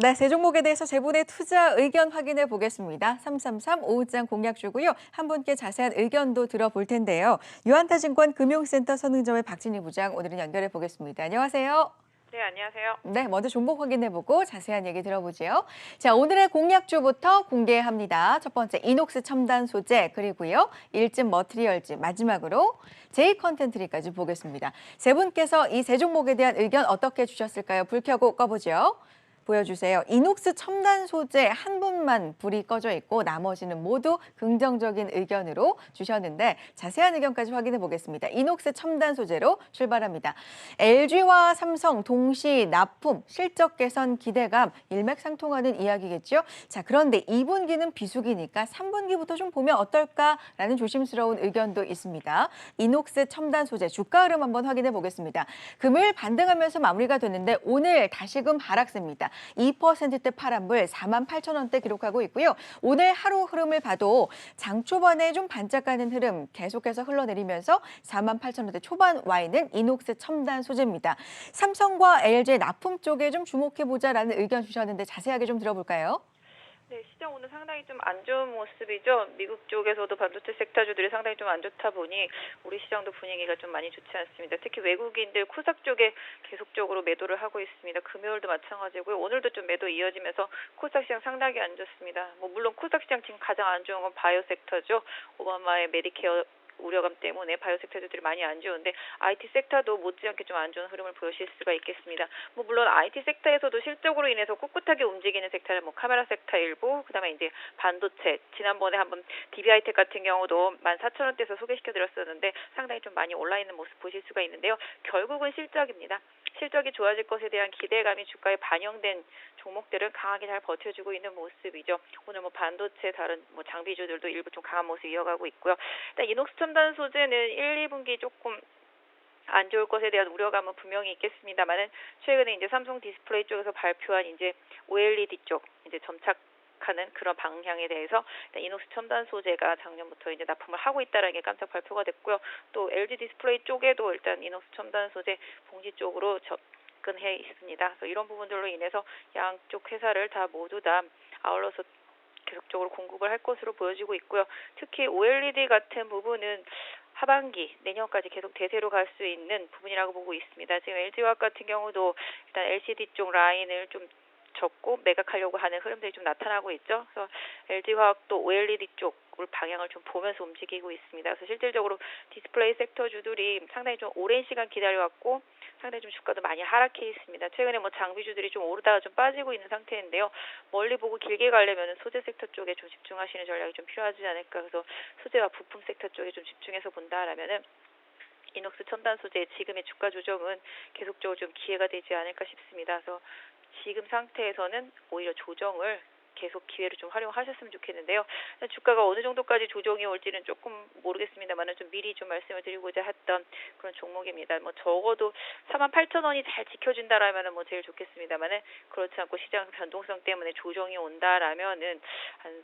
네, 세 종목에 대해서 세 분의 투자 의견 확인해 보겠습니다. 333-55장 공약주고요. 한 분께 자세한 의견도 들어볼 텐데요. 유한타증권 금융센터 선흥점의 박진희 부장 오늘은 연결해 보겠습니다. 안녕하세요. 네, 안녕하세요. 네, 먼저 종목 확인해 보고 자세한 얘기 들어보죠. 자, 오늘의 공약주부터 공개합니다. 첫 번째 이녹스 첨단 소재 그리고요. 일진 머티리얼즈 마지막으로 제이 컨텐트리까지 보겠습니다. 세 분께서 이 세 종목에 대한 의견 어떻게 주셨을까요? 불 켜고 꺼보죠. 보여주세요. 이녹스 첨단 소재 한 분만 불이 꺼져 있고 나머지는 모두 긍정적인 의견으로 주셨는데 자세한 의견까지 확인해 보겠습니다. 이녹스 첨단 소재로 출발합니다. LG와 삼성 동시 납품, 실적 개선 기대감 일맥상통하는 이야기겠죠. 자, 그런데 2분기는 비수기니까 3분기부터 좀 보면 어떨까라는 조심스러운 의견도 있습니다. 이녹스 첨단 소재 주가 흐름 한번 확인해 보겠습니다. 금요일 반등하면서 마무리가 됐는데 오늘 다시금 하락세입니다. 2%대 파란불 48,000원대 기록하고 있고요. 오늘 하루 흐름을 봐도 장 초반에 좀 반짝하는 흐름 계속해서 흘러내리면서 48,000원대 초반 와 있는 이녹스 첨단 소재입니다. 삼성과 LG 납품 쪽에 좀 주목해보자라는 의견 주셨는데 자세하게 좀 들어볼까요? 네, 시장 오늘 상당히 좀 안 좋은 모습이죠. 미국 쪽에서도 반도체 섹터주들이 상당히 좀 안 좋다 보니 우리 시장도 분위기가 좀 많이 좋지 않습니다. 특히 외국인들 코스닥 쪽에 계속적으로 매도를 하고 있습니다. 금요일도 마찬가지고요. 오늘도 좀 매도 이어지면서 코스닥 시장 상당히 안 좋습니다. 물론 코스닥 시장 지금 가장 안 좋은 건 바이오 섹터죠. 오바마의 메디케어 우려감 때문에 바이오 섹터들이 많이 안 좋은데 IT 섹터도 못지않게 좀 안 좋은 흐름을 보실 수가 있겠습니다. 물론 IT 섹터에서도 실적으로 인해서 꿋꿋하게 움직이는 섹터는 카메라 섹터 일부, 그다음에 이제 반도체, 지난번에 한번 DB하이텍 같은 경우도 14,000원대에서 소개시켜드렸었는데 상당히 좀 많이 올라 있는 모습 보실 수가 있는데요. 결국은 실적입니다. 실적이 좋아질 것에 대한 기대감이 주가에 반영된 종목들은 강하게 잘 버텨주고 있는 모습이죠. 오늘 반도체 다른 장비주들도 일부 좀 강한 모습 이어가고 있고요. 일단 이녹스 첨단 소재는 1, 2분기 조금 안 좋을 것에 대한 우려감은 분명히 있겠습니다만은 최근에 이제 삼성 디스플레이 쪽에서 발표한 이제 OLED 쪽 이제 점착하는 그런 방향에 대해서 이녹스 첨단 소재가 작년부터 이제 납품을 하고 있다는 게 깜짝 발표가 됐고요. 또 LG 디스플레이 쪽에도 일단 이녹스 첨단 소재 봉지 쪽으로 접근해 있습니다. 그래서 이런 부분들로 인해서 양쪽 회사를 다 모두 다 아울러서 계속적으로 공급을 할 것으로 보여지고 있고요. 특히 OLED 같은 부분은 하반기 내년까지 계속 대세로 갈 수 있는 부분이라고 보고 있습니다. 지금 LG화학 같은 경우도 일단 LCD 쪽 라인을 좀 접고 매각하려고 하는 흐름들이 좀 나타나고 있죠. 그래서 LG화학도 OLED 쪽을 방향을 좀 보면서 움직이고 있습니다. 그래서 실질적으로 디스플레이 섹터주들이 상당히 좀 오랜 시간 기다려왔고 상당히 좀 주가도 많이 하락해 있습니다. 최근에 장비주들이 좀 오르다가 좀 빠지고 있는 상태인데요. 멀리 보고 길게 가려면 소재 섹터 쪽에 좀 집중하시는 전략이 좀 필요하지 않을까. 그래서 소재와 부품 섹터 쪽에 좀 집중해서 본다라면은 이녹스 첨단 소재의 지금의 주가 조정은 계속적으로 좀 기회가 되지 않을까 싶습니다. 그래서 지금 상태에서는 오히려 조정을 계속 기회로 좀 활용하셨으면 좋겠는데요. 주가가 어느 정도까지 조정이 올지는 조금 모르겠습니다만은 좀 미리 좀 말씀을 드리고자 했던 그런 종목입니다. 적어도 48,000원이 잘 지켜준다라면은 제일 좋겠습니다만은 그렇지 않고 시장 변동성 때문에 조정이 온다라면은 한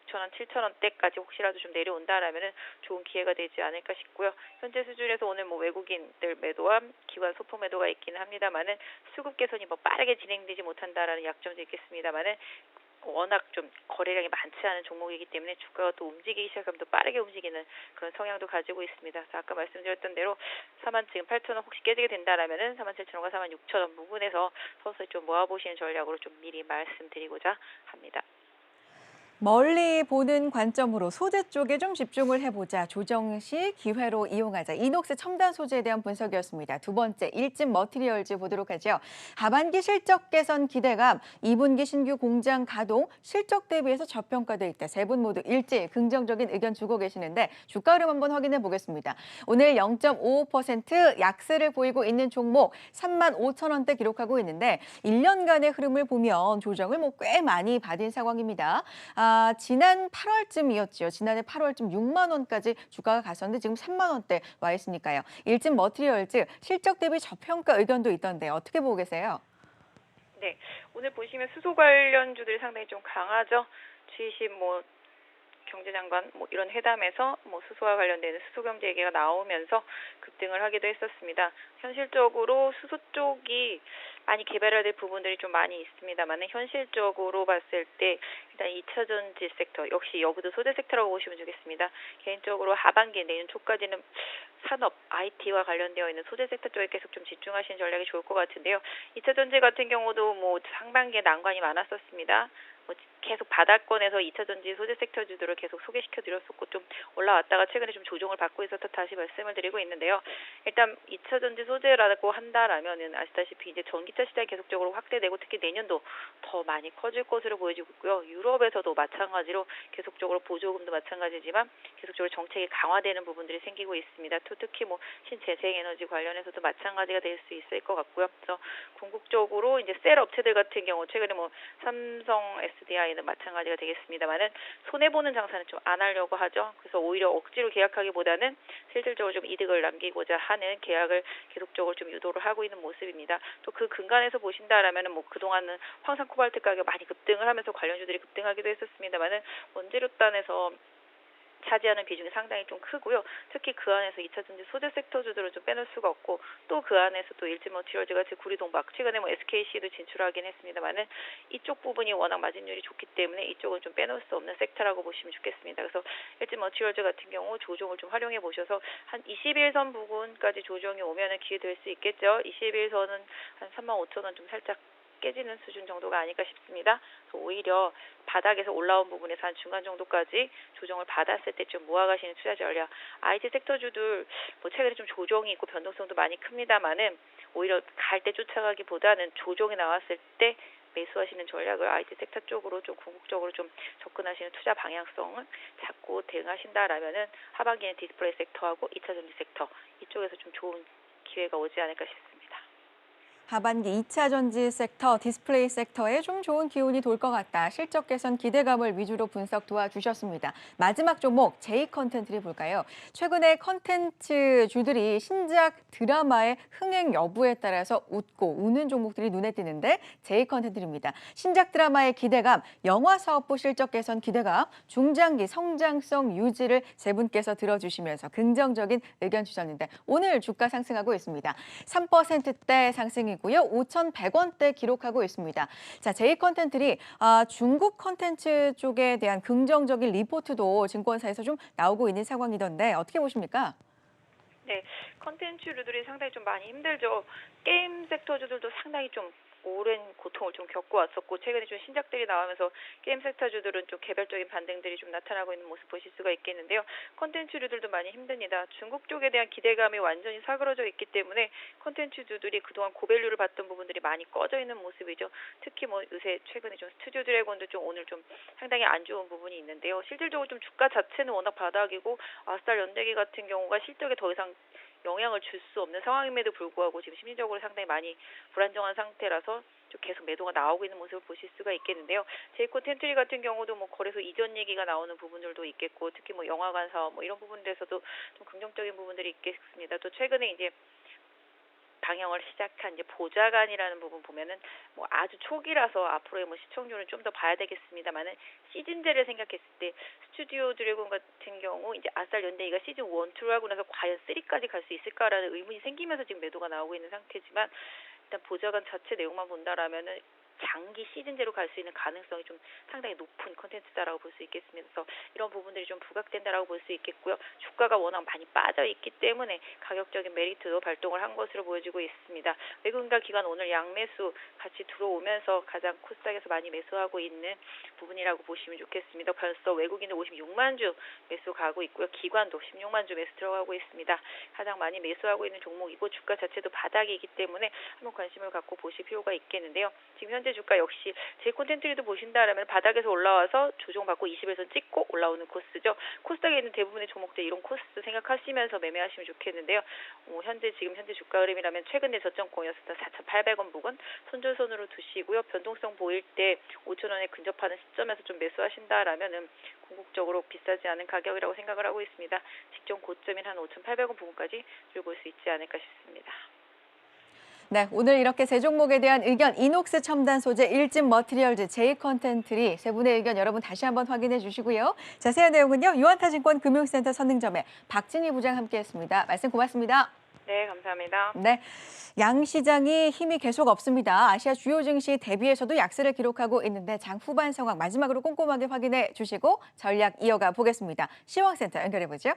6,000원, 7,000원대까지 혹시라도 좀 내려온다라면은 좋은 기회가 되지 않을까 싶고요. 현재 수준에서 오늘 외국인들 매도와 기관 소폭 매도가 있기는 합니다만은 수급 개선이 빠르게 진행되지 못한다라는 약점도 있겠습니다만은 워낙 좀 거래량이 많지 않은 종목이기 때문에 주가가 또 움직이기 시작하면 또 빠르게 움직이는 그런 성향도 가지고 있습니다. 그래서 아까 말씀드렸던 대로 지금 8,000원 혹시 깨지게 된다라면은 47,000원과 46,000원 부분에서 서서히 좀 모아보시는 전략으로 좀 미리 말씀드리고자 합니다. 멀리 보는 관점으로 소재 쪽에 좀 집중을 해보자. 조정 시 기회로 이용하자. 이녹스 첨단 소재에 대한 분석이었습니다. 두 번째, 일진 머티리얼즈 보도록 하죠. 하반기 실적 개선 기대감, 2분기 신규 공장 가동, 실적 대비해서 저평가돼 있다. 세 분 모두 일제 긍정적인 의견 주고 계시는데 주가 흐름 한번 확인해 보겠습니다. 오늘 0.55% 약세를 보이고 있는 종목 35,000원대 기록하고 있는데 1년간의 흐름을 보면 조정을 꽤 많이 받은 상황입니다. 지난 8월쯤이었죠. 지난해 8월쯤 6만 원까지 주가가 갔었는데 지금 3만 원대 와 있으니까요. 일진 머티리얼즈 실적 대비 저평가 의견도 있던데 어떻게 보고 계세요? 네, 오늘 보시면 수소 관련주들이 상당히 좀 강하죠. G20 경제장관 뭐 이런 회담에서 뭐 수소와 관련되는 수소 경제 얘기가 나오면서 급등을 하기도 했었습니다. 현실적으로 수소 쪽이 많이 개발해야 될 부분들이 좀 많이 있습니다만 현실적으로 봤을 때 일단 2차 전지 섹터 역시 여기도 소재 섹터라고 보시면 좋겠습니다. 개인적으로 하반기 내년 초까지는 산업, IT와 관련되어 있는 소재 섹터 쪽에 계속 좀 집중하시는 전략이 좋을 것 같은데요. 2차 전지 같은 경우도 뭐 상반기에 난관이 많았었습니다. 뭐 계속 바닥권에서 2차 전지 소재 섹터주들을 계속 소개시켜 드렸었고 좀 올라왔다가 최근에 좀 조정을 받고 있어서 다시 말씀을 드리고 있는데요. 일단 2차 전지 소재라고 한다라면은 아시다시피 이제 전기차 시장이 계속적으로 확대되고 특히 내년도 더 많이 커질 것으로 보여지고 있고요. 유럽에서도 마찬가지로 계속적으로 보조금도 마찬가지지만 계속적으로 정책이 강화되는 부분들이 생기고 있습니다. 또 특히 뭐 신재생에너지 관련해서도 마찬가지가 될 수 있을 것 같고요. 그래서 궁극적으로 이제 셀 업체들 같은 경우 최근에 뭐 삼성 SDI는 마찬가지가 되겠습니다만은 손해 보는 장사는 좀 안 하려고 하죠. 그래서 오히려 억지로 계약하기보다는 실질적으로 좀 이득을 남기고자 하는 계약을 계속적으로 좀 유도를 하고 있는 모습입니다. 또 그 근간에서 보신다라면은 뭐 그동안은 황산 코발트 가격 많이 급등을 하면서 관련주들이 급등하기도 했었습니다만은 원재료단에서 차지하는 비중이 상당히 좀 크고요. 특히 그 안에서 2차 전지 소재 섹터주들은 좀 빼놓을 수가 없고 또 그 안에서 또 일진머티리얼즈 같이 구리동박 최근에 뭐 SKC도 진출하긴 했습니다만은 이쪽 부분이 워낙 마진율이 좋기 때문에 이쪽은 좀 빼놓을 수 없는 섹터라고 보시면 좋겠습니다. 그래서 일진머티리얼즈 같은 경우 조정을 좀 활용해 보셔서 한 21선 부근까지 조정이 오면은 기회 될 수 있겠죠. 21선은 한 35,000원 좀 살짝 깨지는 수준 정도가 아닐까 싶습니다. 그래서 오히려 바닥에서 올라온 부분에서 한 중간 정도까지 조정을 받았을 때쯤 모아가시는 투자 전략. IT 섹터주들 뭐 최근에 좀 조정이 있고 변동성도 많이 큽니다만은 오히려 갈 때 쫓아가기보다는 조정이 나왔을 때 매수하시는 전략을 IT 섹터 쪽으로 좀 궁극적으로 좀 접근하시는 투자 방향성을 잡고 대응하신다라면은 하반기에는 디스플레이 섹터하고 2차 전지 섹터 이쪽에서 좀 좋은 기회가 오지 않을까 싶습니다. 하반기 2차 전지 섹터, 디스플레이 섹터에 좀 좋은 기운이 돌 것 같다. 실적 개선 기대감을 위주로 분석 도와주셨습니다. 마지막 종목 J 컨텐츠를 볼까요? 최근에 컨텐츠 주들이 신작 드라마의 흥행 여부에 따라서 웃고 우는 종목들이 눈에 띄는데 J 컨텐츠입니다. 신작 드라마의 기대감, 영화 사업부 실적 개선 기대감, 중장기 성장성 유지를 세 분께서 들어주시면서 긍정적인 의견 주셨는데 오늘 주가 상승하고 있습니다. 3%대 상승이 고요. 5,100원대 기록하고 있습니다. 자, J 컨텐츠리 중국 컨텐츠 쪽에 대한 긍정적인 리포트도 증권사에서 좀 나오고 있는 상황이던데 어떻게 보십니까? 네, 컨텐츠류들이 상당히 좀 많이 힘들죠. 게임 섹터주들도 상당히 좀 오랜 고통을 좀 겪고 왔었고 최근에 좀 신작들이 나오면서 게임 섹터주들은 좀 개별적인 반등들이 좀 나타나고 있는 모습 보실 수가 있겠는데요. 컨텐츠류들도 많이 힘듭니다. 중국 쪽에 대한 기대감이 완전히 사그러져 있기 때문에 컨텐츠주들이 그동안 고밸류를 봤던 부분들이 많이 꺼져 있는 모습이죠. 특히 뭐 요새 최근에 좀 스튜디오 드래곤도 좀 오늘 좀 상당히 안 좋은 부분이 있는데요. 실질적으로 좀 주가 자체는 워낙 바닥이고 아스탈 연대기 같은 경우가 실적에 더 이상 영향을 줄 수 없는 상황임에도 불구하고 지금 심리적으로 상당히 많이 불안정한 상태라서 좀 계속 매도가 나오고 있는 모습을 보실 수가 있겠는데요. 제이코 텐트리 같은 경우도 뭐 거래소 이전 얘기가 나오는 부분들도 있겠고 특히 뭐 영화관 사업 뭐 이런 부분들에서도 좀 긍정적인 부분들이 있겠습니다. 또 최근에 이제 방영을 시작한 이제 보좌관이라는 부분 보면은 뭐 아주 초기라서 앞으로의 뭐 시청률은 좀 더 봐야 되겠습니다만은 시즌제를 생각했을 때 스튜디오 드래곤 같은 경우 이제 아스탈 연대기가 시즌 1, 2를 하고 나서 과연 3까지 갈 수 있을까라는 의문이 생기면서 지금 매도가 나오고 있는 상태지만 일단 보좌관 자체 내용만 본다라면은 장기 시즌제로 갈 수 있는 가능성이 좀 상당히 높은 컨텐츠다라고 볼 수 있겠습니다. 그래서 이런 부분들이 좀 부각된다라고 볼 수 있겠고요. 주가가 워낙 많이 빠져 있기 때문에 가격적인 메리트도 발동을 한 것으로 보여지고 있습니다. 외국인과 기관 오늘 양매수 같이 들어오면서 가장 코스닥에서 많이 매수하고 있는 부분이라고 보시면 좋겠습니다. 벌써 외국인들 56만 주 매수 가고 있고요. 기관도 16만 주 매수 들어가고 있습니다. 가장 많이 매수하고 있는 종목이고 주가 자체도 바닥이기 때문에 한번 관심을 갖고 보실 필요가 있겠는데요. 지금 현재 주가 역시 제 콘텐츠리도 보신다라면 바닥에서 올라와서 조정받고 21선 찍고 올라오는 코스죠. 코스닥에 있는 대부분의 종목들 이런 코스 생각하시면서 매매하시면 좋겠는데요. 지금 현재 주가 흐름이라면 최근에 저점권이었었던 4,800원 부근 손절선으로 두시고요. 변동성 보일 때 5,000원에 근접하는 시점에서 좀 매수하신다라면은 궁극적으로 비싸지 않은 가격이라고 생각을 하고 있습니다. 직전 고점인 한 5,800원 부근까지 줄 볼 수 있지 않을까 싶습니다. 네, 오늘 이렇게 세 종목에 대한 의견 이녹스 첨단 소재, 일진 머티리얼즈, 제이컨텐트리 세 분의 의견 여러분 다시 한번 확인해 주시고요. 자세한 내용은요. 유한타증권 금융센터 선능점의 박진희 부장 함께했습니다. 말씀 고맙습니다. 네, 감사합니다. 네, 양 시장이 힘이 계속 없습니다. 아시아 주요 증시 대비해서도 약세를 기록하고 있는데 장 후반 상황 마지막으로 꼼꼼하게 확인해 주시고 전략 이어가 보겠습니다. 시황센터 연결해 보죠.